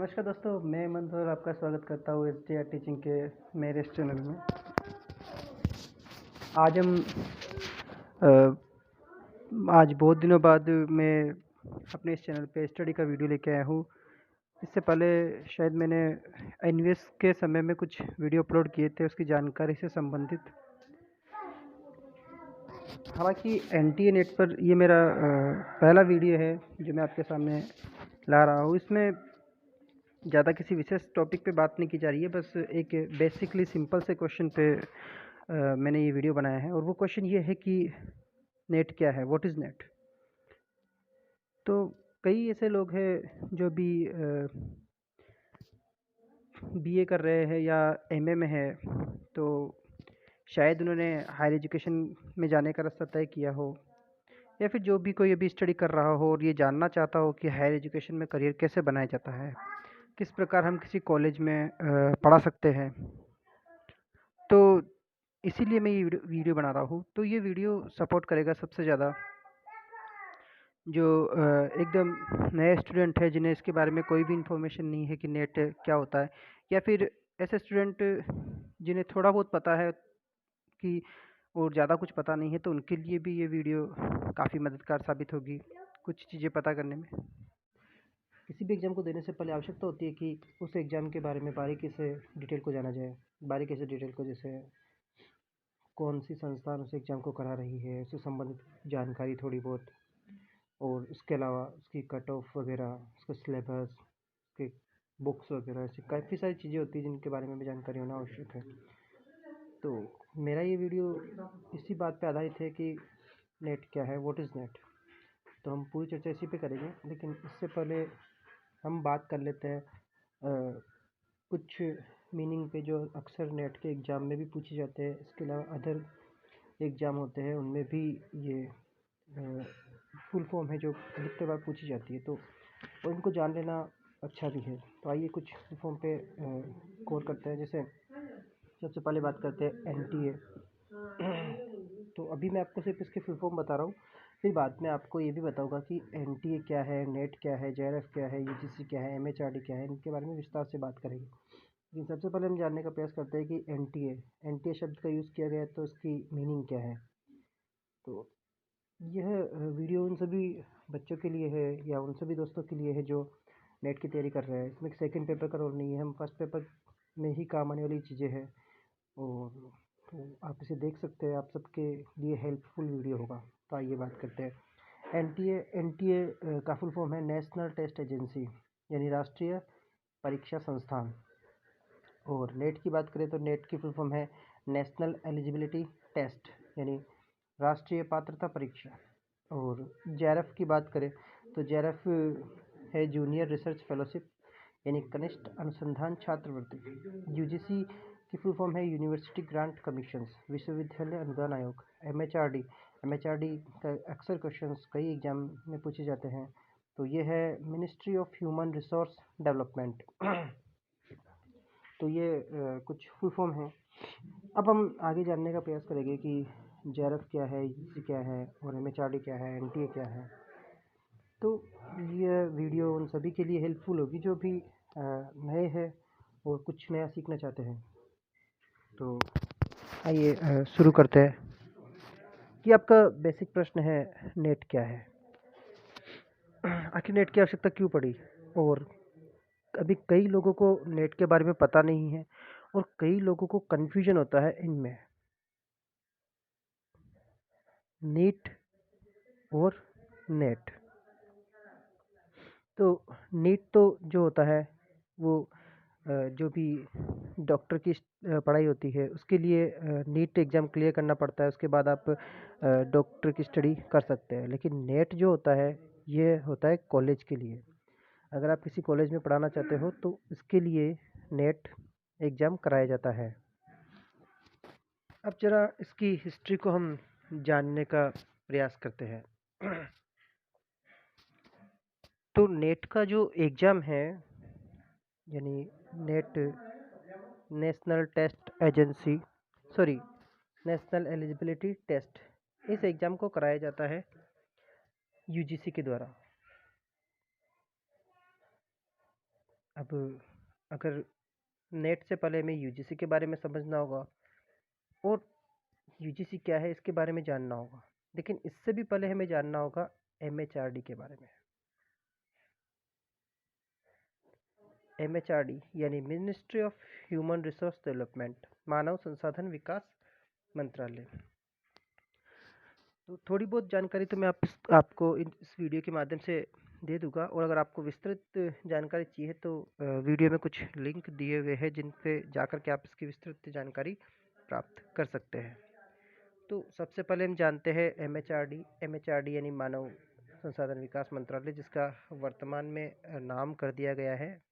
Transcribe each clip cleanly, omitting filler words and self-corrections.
नमस्कार दोस्तों, मैं मंथोर आपका स्वागत करता हूँ SDR टीचिंग के मेरे इस चैनल में। आज बहुत दिनों बाद मैं अपने इस चैनल पे स्टडी का वीडियो लेके आया हूँ। इससे पहले शायद मैंने एनवीएस के समय में कुछ वीडियो अपलोड किए थे उसकी जानकारी से संबंधित। हालांकि NTA नेट पर ये मेरा पहला वीडियो है जो मैं आपके सामने ला रहा हूँ। इसमें ज़्यादा किसी विशेष टॉपिक पे बात नहीं की जा रही है, बस एक बेसिकली सिंपल से क्वेश्चन पे मैंने ये वीडियो बनाया है। और वो क्वेश्चन ये है कि नेट क्या है, व्हाट इज़ नेट। तो कई ऐसे लोग हैं जो भी BA कर रहे हैं या MA में है, तो शायद उन्होंने हायर एजुकेशन में जाने का रास्ता तय किया हो, या फिर जो भी कोई अभी स्टडी कर रहा हो और ये जानना चाहता हो कि हायर एजुकेशन में करियर कैसे बनाया जाता है, किस प्रकार हम किसी कॉलेज में पढ़ा सकते हैं। तो इसीलिए मैं ये वीडियो बना रहा हूँ। तो ये वीडियो सपोर्ट करेगा सबसे ज़्यादा जो एकदम नए स्टूडेंट है, जिन्हें इसके बारे में कोई भी इन्फॉर्मेशन नहीं है कि नेट क्या होता है, या फिर ऐसे स्टूडेंट जिन्हें थोड़ा बहुत पता है कि और ज़्यादा कुछ पता नहीं है, तो उनके लिए भी ये वीडियो काफ़ी मददगार साबित होगी कुछ चीज़ें पता करने में। किसी भी एग्ज़ाम को देने से पहले आवश्यकता होती है कि उस एग्ज़ाम के बारे में बारीकी से डिटेल को जाना जाए। बारीकी से डिटेल को, जैसे कौन सी संस्थान उस एग्ज़ाम को करा रही है, उससे संबंधित जानकारी थोड़ी बहुत, और उसके अलावा उसकी कट ऑफ वगैरह, उसका सिलेबस, उसके बुक्स वगैरह, ऐसी काफ़ी सारी चीज़ें होती हैं जिनके बारे में भी जानकारी होना आवश्यक है। तो मेरा ये वीडियो इसी बात पे आधारित है कि नेट क्या है, व्हाट इज़ नेट। तो हम पूरी चर्चा इसी पे करेंगे, लेकिन इससे पहले हम बात कर लेते हैं कुछ मीनिंग पे जो अक्सर नेट के एग्ज़ाम में भी पूछे जाते हैं। इसके अलावा अदर एग्ज़ाम होते हैं उनमें भी ये फुल फॉर्म है जो अधिकतर बार पूछी जाती है, तो और इनको जान लेना अच्छा भी है। तो आइए कुछ फुल फॉर्म पे गौर करते हैं। जैसे सबसे पहले बात करते हैं NTA। तो अभी मैं आपको सिर्फ इसके फुल फॉर्म बता रहा हूँ, फिर बाद में आपको ये भी बताऊंगा कि NTA क्या है, नेट क्या है, JRF क्या है, UGC क्या है, MHRD क्या है। इनके बारे में विस्तार से बात करेंगे। लेकिन सबसे पहले हम जानने का प्रयास करते हैं कि NTA शब्द का यूज़ किया गया है, तो इसकी मीनिंग क्या है। तो यह वीडियो उन सभी बच्चों के लिए है या उन सभी दोस्तों के लिए है जो नेट की तैयारी कर रहे हैं। इसमें सेकंड पेपर का रोल नहीं है, हम फर्स्ट पेपर में ही काम आने वाली चीज़ें हैं, और तो आप इसे देख सकते हैं, आप सबके लिए हेल्पफुल वीडियो होगा। तो आइए बात करते हैं। NTA का फुल फॉर्म है नेशनल टेस्ट एजेंसी, यानी राष्ट्रीय परीक्षा संस्थान। और नेट की बात करें तो नेट की फुल फॉर्म है नेशनल एलिजिबिलिटी टेस्ट, यानी राष्ट्रीय पात्रता परीक्षा। और JRF की बात करें तो JRF है जूनियर रिसर्च फेलोशिप, यानी कनिष्ठ अनुसंधान छात्रवृत्ति। UGC की फुल फॉर्म है यूनिवर्सिटी ग्रांट कमीशंस, विश्वविद्यालय अनुदान आयोग। MHRD का अक्सर क्वेश्चंस कई एग्जाम में पूछे जाते हैं, तो ये है ministry of human resource development. तो ये कुछ फुल फॉर्म है। अब हम आगे जानने का प्रयास करेंगे कि JRF क्या है, UGC क्या है, और MHRD क्या है, NTA क्या है। तो ये वीडियो उन सभी के लिए हेल्पफुल होगी जो भी नए हैं और कुछ नया सीखना चाहते हैं। तो आइए शुरू करते हैं कि आपका बेसिक प्रश्न है, नेट क्या है। आखिर नेट की आवश्यकता क्यों पड़ी। और अभी कई लोगों को नेट के बारे में पता नहीं है, और कई लोगों को कन्फ्यूजन होता है इनमें, नीट और नेट। तो नीट तो जो होता है वो जो भी डॉक्टर की पढ़ाई होती है उसके लिए नीट एग्ज़ाम क्लियर करना पड़ता है, उसके बाद आप डॉक्टर की स्टडी कर सकते हैं। लेकिन नेट जो होता है ये होता है कॉलेज के लिए। अगर आप किसी कॉलेज में पढ़ाना चाहते हो तो इसके लिए नेट एग्ज़ाम कराया जाता है। अब जरा इसकी हिस्ट्री को हम जानने का प्रयास करते हैं। तो नेट का जो एग्ज़ाम है, यानी NET national test agency, sorry national eligibility test, इस एग्ज़ाम को कराया जाता है UGC के द्वारा। अब अगर नेट से पहले हमें यूजीसी के बारे में समझना होगा और यूजीसी क्या है इसके बारे में जानना होगा, लेकिन इससे भी पहले हमें जानना होगा एमएचआरडी के बारे में। एमएचआरडी यानी ministry of human resource development, मानव संसाधन विकास मंत्रालय। तो थोड़ी बहुत जानकारी तो मैं आपको इस वीडियो के माध्यम से दे दूंगा, और अगर आपको विस्तृत जानकारी चाहिए तो वीडियो में कुछ लिंक दिए हुए हैं जिन पे जाकर के आप इसकी विस्तृत जानकारी प्राप्त कर सकते हैं। तो सबसे पहले हम जानते हैं एमएचआरडी। एमएचआरडी यानी मानव संसाधन विकास मंत्रालय, जिसका वर्तमान में नाम कर दिया गया है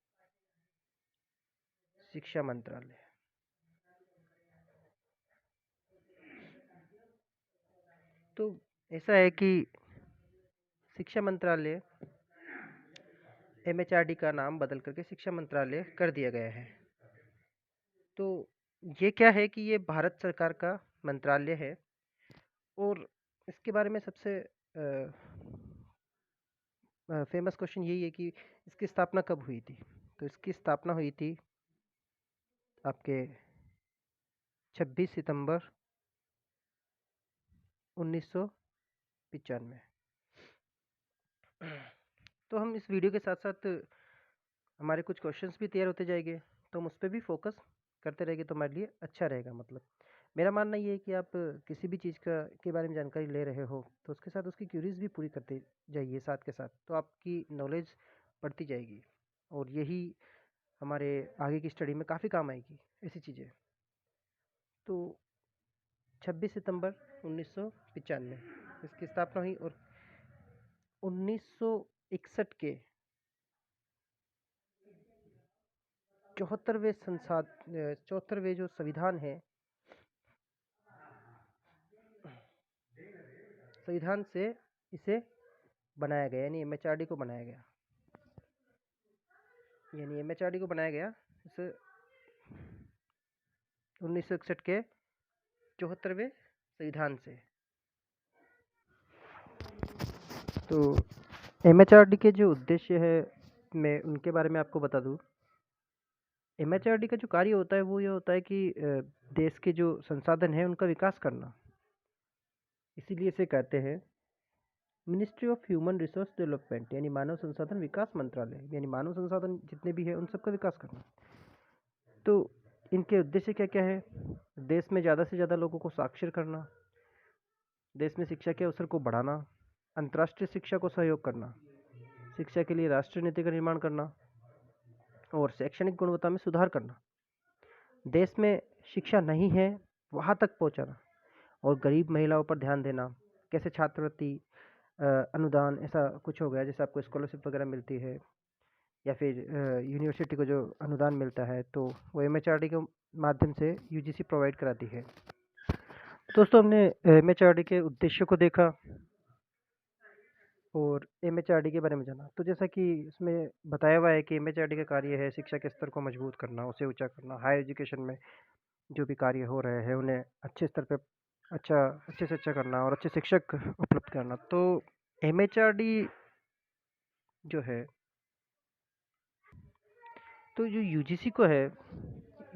शिक्षा मंत्रालय। तो ऐसा है कि शिक्षा मंत्रालय, एमएचआरडी का नाम बदल करके शिक्षा मंत्रालय कर दिया गया है। तो ये क्या है कि ये भारत सरकार का मंत्रालय है, और इसके बारे में सबसे फेमस क्वेश्चन यही है कि इसकी स्थापना कब हुई थी। तो इसकी स्थापना हुई थी आपके 26 सितंबर 1995। तो हम इस वीडियो के साथ साथ हमारे कुछ क्वेश्चंस भी तैयार होते जाएंगे, तो हम उस पर भी फोकस करते रहेंगे तो हमारे लिए अच्छा रहेगा। मतलब मेरा मानना ये है कि आप किसी भी चीज़ के बारे में जानकारी ले रहे हो तो उसके साथ उसकी क्यूरीज भी पूरी करते जाइए साथ के साथ, तो आपकी नॉलेज बढ़ती जाएगी और यही हमारे आगे की स्टडी में काफ़ी काम आएगी ऐसी चीज़ें। तो 26 सितंबर 1995 इसकी स्थापना हुई, और 1961 के 74वें जो संविधान है, संविधान से इसे बनाया गया, यानी एमएचआरडी को बनाया गया, इसे 1961 के 74वें संविधान से। तो एमएचआरडी के जो उद्देश्य है मैं उनके बारे में आपको बता दूं। एमएचआरडी का जो कार्य होता है वो ये होता है कि देश के जो संसाधन है उनका विकास करना, इसीलिए इसे कहते हैं ministry of human resource development, यानी मानव संसाधन विकास मंत्रालय, यानी मानव संसाधन जितने भी है उन सबका विकास करना। तो इनके उद्देश्य क्या क्या है? देश में ज़्यादा से ज़्यादा लोगों को साक्षर करना, देश में शिक्षा के अवसर को बढ़ाना, अंतर्राष्ट्रीय शिक्षा को सहयोग करना, शिक्षा के लिए राष्ट्रीय नीति का निर्माण करना और शैक्षणिक गुणवत्ता में सुधार करना, देश में शिक्षा नहीं है वहाँ तक पहुँचाना और गरीब महिलाओं पर ध्यान देना। कैसे छात्रवृत्ति अनुदान ऐसा कुछ हो गया, जैसे आपको स्कॉलरशिप वगैरह मिलती है या फिर यूनिवर्सिटी को जो अनुदान मिलता है, तो वो एमएचआरडी के माध्यम से यूजीसी प्रोवाइड कराती है। दोस्तों, हमने एमएचआरडी के उद्देश्य को देखा और एमएचआरडी के बारे में जाना। तो जैसा कि इसमें बताया हुआ है कि एमएचआरडी का कार्य है शिक्षा के स्तर को मजबूत करना, उसे ऊंचा करना, हायर एजुकेशन में जो भी कार्य हो रहे हैं उन्हें अच्छे स्तर पे अच्छे से अच्छा करना और अच्छे शिक्षक उपलब्ध करना। तो एमएचआरडी जो है, तो जो यूजीसी को है,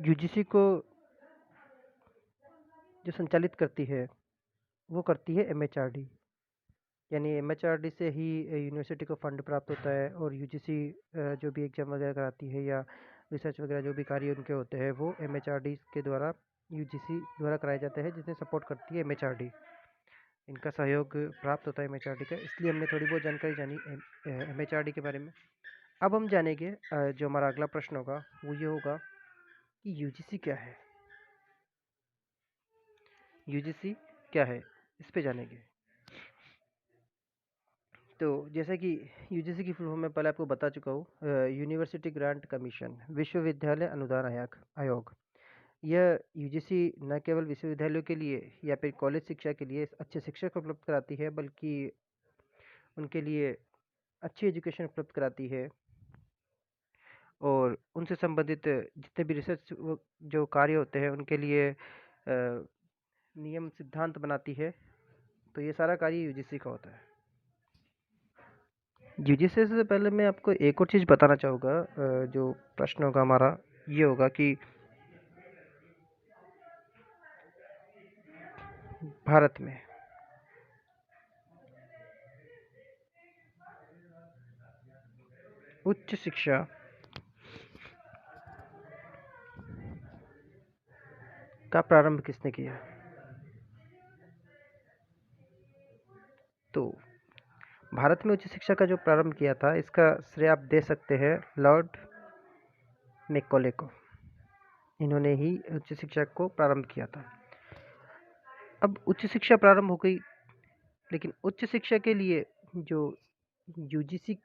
यूजीसी को जो संचालित करती है वो करती है एमएचआरडी, यानी एमएचआरडी से ही यूनिवर्सिटी को फंड प्राप्त होता है और यूजीसी जो भी एग्जाम वगैरह कराती है या रिसर्च वगैरह जो भी कार्य उनके होते हैं वो एमएचआरडी के द्वारा यूजीसी द्वारा कराए जाते हैं, जिसमें सपोर्ट करती है एमएचआरडी। इनका सहयोग प्राप्त होता है एमएचआरडी का, इसलिए हमने थोड़ी बहुत जानकारी जानी एमएचआरडी के बारे में। अब हम जानेंगे जो हमारा अगला प्रश्न होगा वो ये होगा कि यूजीसी क्या है। यूजीसी क्या है इस पे जानेंगे। तो जैसे कि यूजीसी की फुल फॉर्म मैं पहले आपको बता चुका हूँ, यूनिवर्सिटी ग्रांट कमीशन, विश्वविद्यालय अनुदान आयोग। यह यूजीसी न केवल विश्वविद्यालयों के लिए या फिर कॉलेज शिक्षा के लिए अच्छे शिक्षक उपलब्ध कराती है, बल्कि उनके लिए अच्छी एजुकेशन उपलब्ध कराती है और उनसे संबंधित जितने भी रिसर्च जो कार्य होते हैं उनके लिए नियम सिद्धांत बनाती है। तो ये सारा कार्य यूजीसी का होता है। यूजीसी से पहले मैं आपको एक और चीज़ बताना चाहूँगा। जो प्रश्न होगा हमारा ये होगा कि भारत में उच्च शिक्षा का प्रारंभ किसने किया? तो भारत में उच्च शिक्षा का जो प्रारंभ किया था, इसका श्रेय आप दे सकते हैं लॉर्ड मैकॉले को। इन्होंने ही उच्च शिक्षा को प्रारंभ किया था। अब उच्च शिक्षा प्रारंभ हो गई, लेकिन उच्च शिक्षा के लिए जो यूजीसी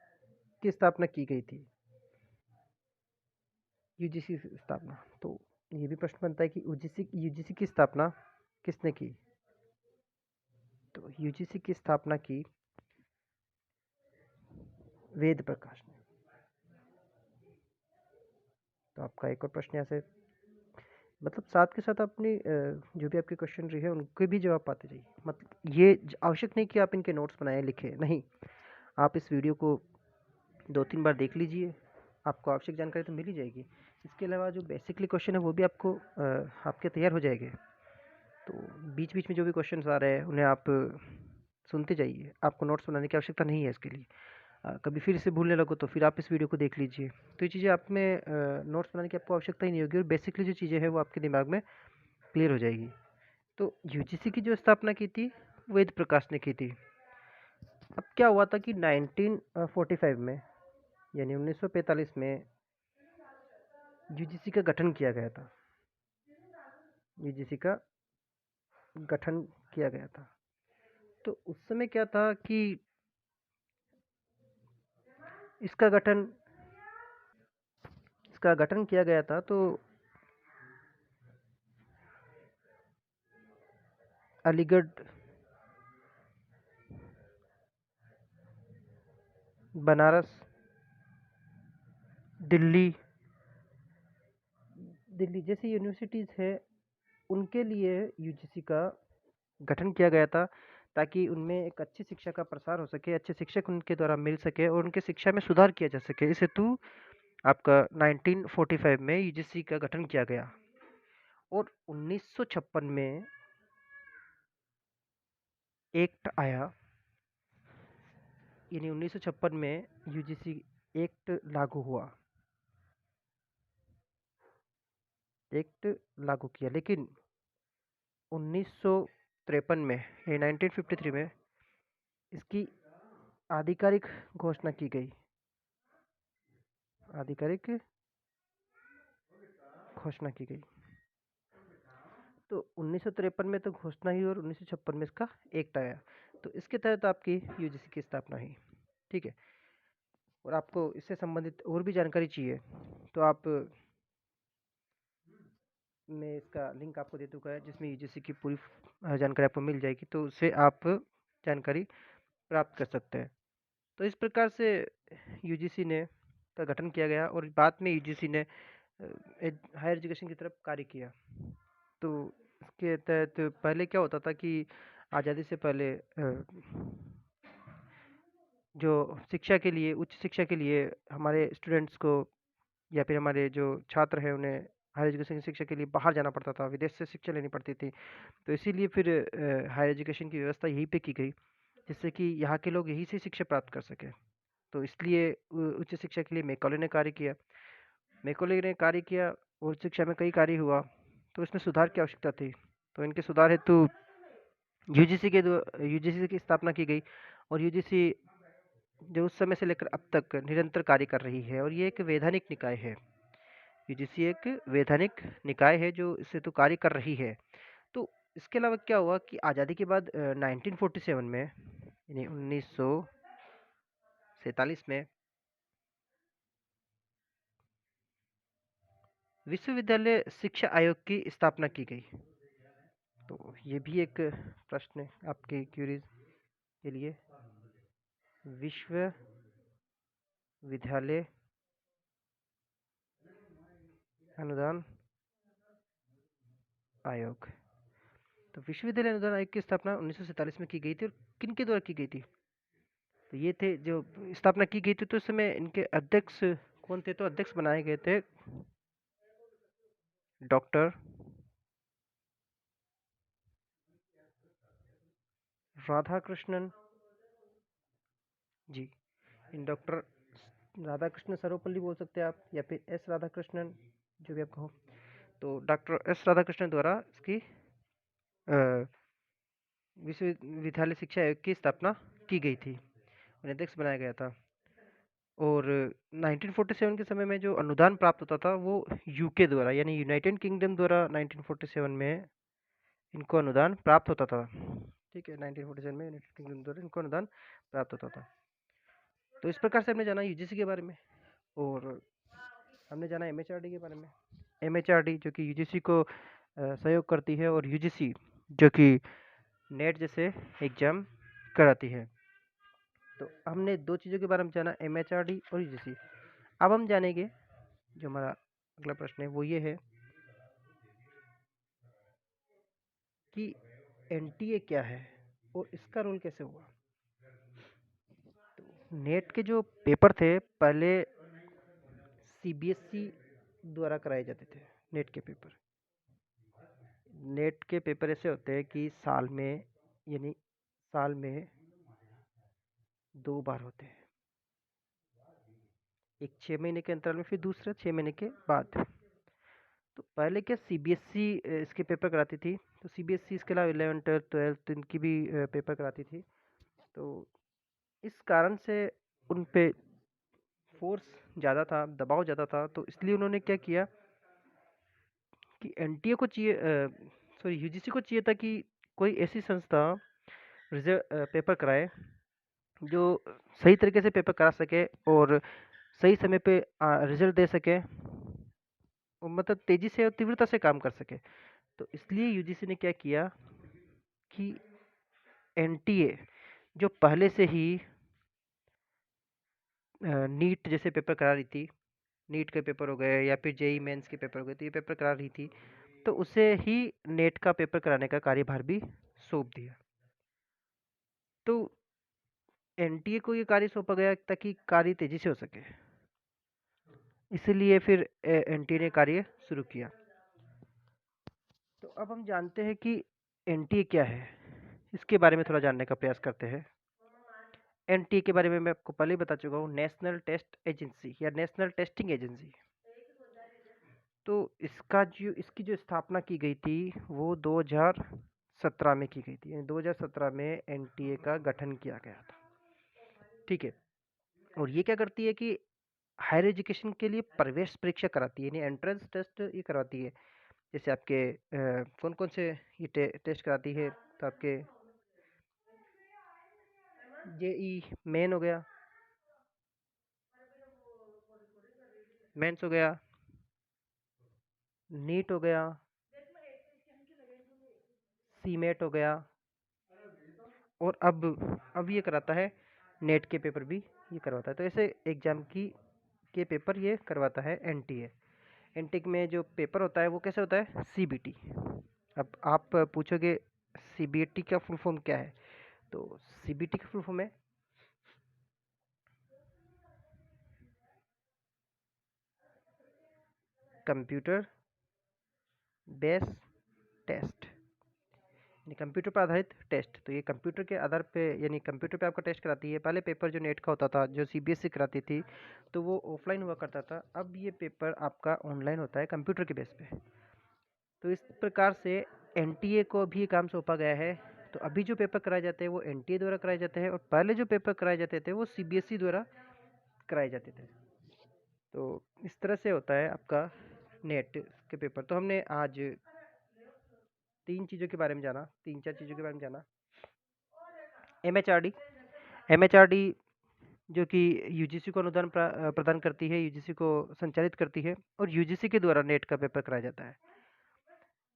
की स्थापना की गई थी, यूजीसी की स्थापना, तो ये भी प्रश्न बनता है कि यूजीसी यूजीसी की स्थापना किसने की? तो यूजीसी की स्थापना की वेद प्रकाश ने। तो आपका एक और प्रश्न यहाँ से, मतलब साथ के साथ अपनी जो भी आपके क्वेश्चन रही है उनके भी जवाब पाते जाइए। मतलब ये आवश्यक नहीं कि आप इनके नोट्स बनाए लिखें, नहीं, आप इस वीडियो को 2-3 बार देख लीजिए, आपको आवश्यक जानकारी तो मिल ही जाएगी। इसके अलावा जो बेसिकली क्वेश्चन है वो भी आपको आपके तैयार हो जाएंगे। तो बीच बीच में जो भी क्वेश्चन आ रहे हैं उन्हें आप सुनते जाइए, आपको नोट्स बनाने की आवश्यकता नहीं है इसके लिए। कभी फिर से भूलने लगो तो फिर आप इस वीडियो को देख लीजिए। तो ये चीज़ें आप में नोट्स बनाने की आपको आवश्यकता ही नहीं होगी, और बेसिकली जो चीज़ें हैं वो आपके दिमाग में क्लियर हो जाएगी। तो यूजीसी की जो स्थापना की थी वेद प्रकाश ने की थी। अब क्या हुआ था कि 1945 में, यानी 1945 में यूजीसी का गठन किया गया था। यूजीसी का गठन किया गया था। तो उस समय क्या था कि इसका गठन इसका गठन किया गया था, तो अलीगढ़, बनारस, दिल्ली दिल्ली जैसी यूनिवर्सिटीज़ है, उनके लिए यूजीसी का गठन किया गया था, ताकि उनमें एक अच्छी शिक्षा का प्रसार हो सके, अच्छे शिक्षक उनके द्वारा मिल सके और उनके शिक्षा में सुधार किया जा सके। इस हेतु आपका 1945 में यूजीसी का गठन किया गया, और 1956 में एक्ट आया, यानी 1956 में यूजीसी एक्ट लागू हुआ, एक्ट लागू किया। लेकिन 1953 में, ये 1953 में इसकी आधिकारिक घोषणा की गई, आधिकारिक घोषणा की गई। तो 1953 में तो घोषणा हुई और 1956 में इसका एक्ट आया। तो इसके तहत आपकी यूजीसी की स्थापना हुई, ठीक है। और आपको इससे संबंधित और भी जानकारी चाहिए तो आप, मैं इसका लिंक आपको दे दूंगा जिसमें यूजीसी की पूरी जानकारी आपको मिल जाएगी, तो उससे आप जानकारी प्राप्त कर सकते हैं। तो इस प्रकार से यूजीसी ने का गठन किया गया, और बाद में यूजीसी ने हायर एजुकेशन की तरफ कार्य किया। तो इसके तहत पहले क्या होता था कि आज़ादी से पहले जो शिक्षा के लिए, उच्च शिक्षा के लिए हमारे स्टूडेंट्स को, या फिर हमारे जो छात्र हैं उन्हें हायर एजुकेशन की शिक्षा के लिए बाहर जाना पड़ता था, विदेश से शिक्षा लेनी पड़ती थी। तो इसीलिए फिर हायर एजुकेशन की व्यवस्था यहीं पे की गई, जिससे कि यहाँ के लोग यहीं से शिक्षा प्राप्त कर सकें। तो इसलिए उच्च शिक्षा के लिए मैकॉले ने कार्य किया। मैकॉले ने कार्य किया और उच्च शिक्षा में कई कार्य हुआ, तो इसमें सुधार की आवश्यकता थी। तो इनके सुधार हेतु यूजीसी की स्थापना की गई, और यूजीसी जो उस समय से लेकर अब तक निरंतर कार्य कर रही है, और ये एक वैधानिक निकाय है। यूजीसी एक वैधानिक निकाय है जो इससे तो कार्य कर रही है। तो इसके अलावा क्या हुआ कि आज़ादी के बाद 1947 में, यानी 1947 में विश्वविद्यालय शिक्षा आयोग की स्थापना की गई। तो ये भी एक प्रश्न है आपके क्यूरीज के लिए। विश्वविद्यालय अनुदान आयोग। तो विश्वविद्यालय अनुदान आयोग की स्थापना 1947 में की गई थी, और किन के द्वारा की गई थी? तो ये थे जो स्थापना की गई थी, तो उस समय इनके अध्यक्ष कौन थे? तो अध्यक्ष बनाए गए थे doctor Radhakrishnan ji. In doctor Radhakrishna Sarvepalli बोल सकते हैं आप, या फिर एस राधाकृष्णन, जो भी आप कहो। तो डॉक्टर एस राधाकृष्णन द्वारा इसकी विश्वविद्यालय शिक्षा आयोग की स्थापना की गई थी, उन्हें अध्यक्ष बनाया गया था। और 1947 के समय में जो अनुदान प्राप्त होता था वो यूके द्वारा, यानी यूनाइटेड किंगडम द्वारा 1947 में इनको अनुदान प्राप्त होता था। ठीक है, 1947 में यूनाइटेड किंगडम द्वारा इनको अनुदान प्राप्त होता था। तो इस प्रकार से हमने जाना यूजीसी के बारे में, और हमने जाना एमएचआरडी के बारे में। एमएचआरडी जो कि यूजीसी को सहयोग करती है, और यूजीसी जो कि नेट जैसे एग्जाम कराती है। तो हमने दो चीज़ों के बारे में जाना, एमएचआरडी और यूजीसी। अब हम जानेंगे, जो हमारा अगला प्रश्न है वो ये है कि एनटीए क्या है और इसका रोल कैसे हुआ। तो नेट के जो पेपर थे पहले सीबीएसई द्वारा कराए जाते थे। नेट के पेपर ऐसे होते हैं कि साल में, यानी साल में 2 बार होते हैं, एक 6 महीने के अंतराल में, फिर दूसरा 6 महीने के बाद। तो पहले क्या सीबीएसई इसके पेपर कराती थी, तो सीबीएसई इसके अलावा 11, 12, 12 इनकी भी पेपर कराती थी। तो इस कारण से उन पे फोर्स ज़्यादा था, दबाव ज़्यादा था, तो इसलिए उन्होंने क्या किया कि एनटीए को चाहिए, सॉरी यूजीसी को चाहिए था कि कोई ऐसी संस्था रिजल्ट पेपर कराए जो सही तरीके से पेपर करा सके और सही समय पे रिजल्ट दे सके, और मतलब तेजी से और तीव्रता से काम कर सके। तो इसलिए यूजीसी ने क्या किया कि एनटीए जो पहले से ही नीट जैसे पेपर करा रही थी, नीट के पेपर हो गए या फिर जेई मेंस के पेपर हो गए, तो ये पेपर करा रही थी, तो उसे ही नेट का पेपर कराने का कार्यभार भी सौंप दिया। तो एनटीए को ये कार्य सौंपा गया ताकि कार्य तेजी से हो सके, इसलिए फिर एनटीए ने कार्य शुरू किया। तो अब हम जानते हैं कि एनटीए क्या है, इसके बारे में थोड़ा जानने का प्रयास करते हैं। एनटीए के बारे में मैं आपको पहले ही बता चुका हूँ, नेशनल टेस्ट एजेंसी या नेशनल टेस्टिंग एजेंसी। तो इसकी जो स्थापना की गई थी वो 2017 में की गई थी, यानी 2017 में एनटीए का गठन किया गया था। ठीक है, और ये क्या करती है कि हायर एजुकेशन के लिए प्रवेश परीक्षा कराती है, यानी एंट्रेंस टेस्ट ये करवाती है। जैसे आपके कौन कौन से ये टेस्ट कराती है, तो आपके जेई मेन हो गया, मेंस हो गया, नीट हो गया, सीमेट हो गया, और अब ये कराता है नेट के पेपर भी ये करवाता है। तो ऐसे एग्जाम के पेपर ये करवाता है एनटीए। एनटीए में जो पेपर होता है वो कैसे होता है, सीबीटी। अब आप पूछोगे सीबीटी का फुल फॉर्म क्या है, तो सीबीटी का फुल फॉर्म है कंप्यूटर बेस टेस्ट, यानी कंप्यूटर पर आधारित टेस्ट। तो ये कंप्यूटर के आधार पे, यानी कंप्यूटर पे आपका टेस्ट कराती है। पहले पेपर जो नेट का होता था, जो सीबीएसई कराती थी, तो वो ऑफलाइन हुआ करता था। अब ये पेपर आपका ऑनलाइन होता है कंप्यूटर के बेस पे। तो इस प्रकार से एनटीए को भी काम सौंपा गया है। तो अभी जो पेपर कराए जाते हैं वो एनटीए द्वारा कराए जाते हैं, और पहले जो पेपर कराए जाते थे वो सीबीएसई द्वारा कराए जाते थे। तो इस तरह से होता है आपका नेट के पेपर। तो हमने आज 3 चीज़ों के बारे में जाना, 3-4 चीज़ों के बारे में जाना। एमएचआरडी, एमएचआरडी जो कि यूजीसी को अनुदान प्रदान करती है, यूजीसी को संचालित करती है, और यूजीसी के द्वारा नेट का पेपर कराया जाता है।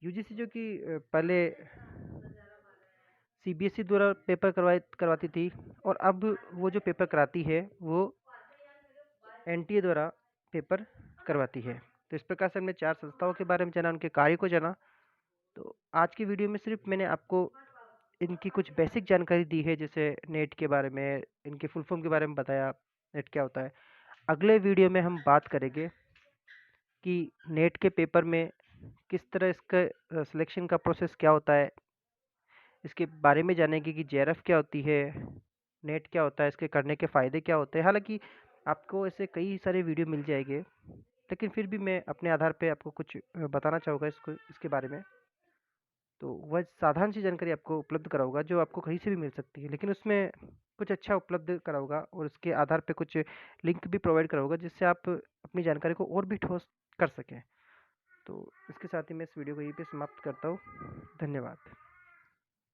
यूजीसी जो कि पहले सीबीएसई द्वारा पेपर करवाती थी, और अब वो जो पेपर कराती है वो एनटीए द्वारा पेपर करवाती है। तो इस प्रकार से हमने 4 संस्थाओं के बारे में जाना, उनके कार्य को जाना। तो आज की वीडियो में सिर्फ मैंने आपको इनकी कुछ बेसिक जानकारी दी है, जैसे नेट के बारे में, इनके फुल फॉर्म के बारे में बताया, नेट क्या होता है। अगले वीडियो में हम बात करेंगे कि नेट के पेपर में किस तरह इसका सिलेक्शन का प्रोसेस क्या होता है, इसके बारे में जानेंगे कि जेआरएफ क्या होती है, नेट क्या होता है, इसके करने के फ़ायदे क्या होते हैं। हालाँकि आपको ऐसे कई सारे वीडियो मिल जाएँगे, लेकिन फिर भी मैं अपने आधार पे आपको कुछ बताना चाहूँगा इसके बारे में। तो वह साधारण सी जानकारी आपको उपलब्ध कराऊँगा जो आपको कहीं से भी मिल सकती है, लेकिन उसमें कुछ अच्छा उपलब्ध कराऊँगा और उसके आधार पे कुछ लिंक भी प्रोवाइड कराऊँगा, जिससे आप अपनी जानकारी को और भी ठोस कर सकें। तो इसके साथ ही मैं इस वीडियो को यहीं पे समाप्त करता हूँ। धन्यवाद।